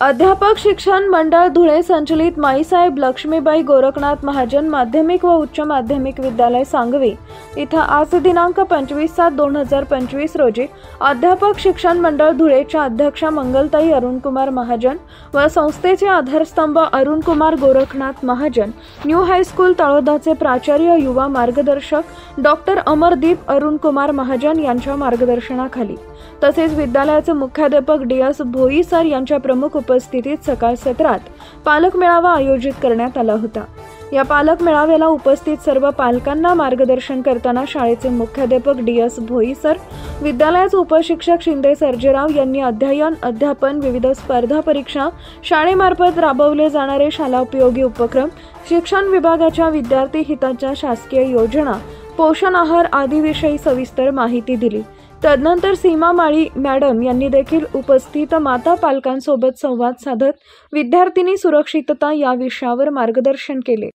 अध्यापक शिक्षण मंडळ धुळे संचलित माईसाहेब लक्ष्मीबाई गोरखनाथ महाजन माध्यमिक व उच्च माध्यमिक विद्यालय सांगवी इथं आज दिनांक 25/7/2025 रोजी अध्यापक शिक्षण मंडळ धुळेच्या अध्यक्षा मंगलताई अरुणकुमार महाजन व संस्थेचे आधारस्तंभ अरुणकुमार गोरखनाथ महाजन, न्यू हायस्कूल तळोदाचे प्राचार्य युवा मार्गदर्शक डॉक्टर अमरदीप अरुणकुमार महाजन यांच्या मार्गदर्शनाखाली तसेच विद्यालयाचे मुख्याध्यापक DS भोई सर यांच्या प्रमुख उपस्थितीत सकाळ सत्रात पालक मेळावा आयोजित करण्यात आला होता। या पालक मेळाव्याला उपस्थित सर्व पालकांना मार्गदर्शन करताना शाळेचे मुख्याध्यापक DS भोई सर, विद्यालयाचे उपशिक्षक शिंदे सर्जेराव यांनी अध्ययन, अध्यापन, विविध स्पर्धा परीक्षा, शाळेमार्फत राबवले जाणारे शालाउपयोगी उपक्रम, शिक्षण विभागाच्या विद्यार्थी हिताच्या शासकीय योजना, पोषण आहार आदी विषयी सविस्तर माहिती दिली। तदनंतर सीमा माळी मॅडम यांनी देखील उपस्थित माता पालकांसोबत संवाद साधत विद्यार्थिनी सुरक्षितता या विषयावर मार्गदर्शन केले।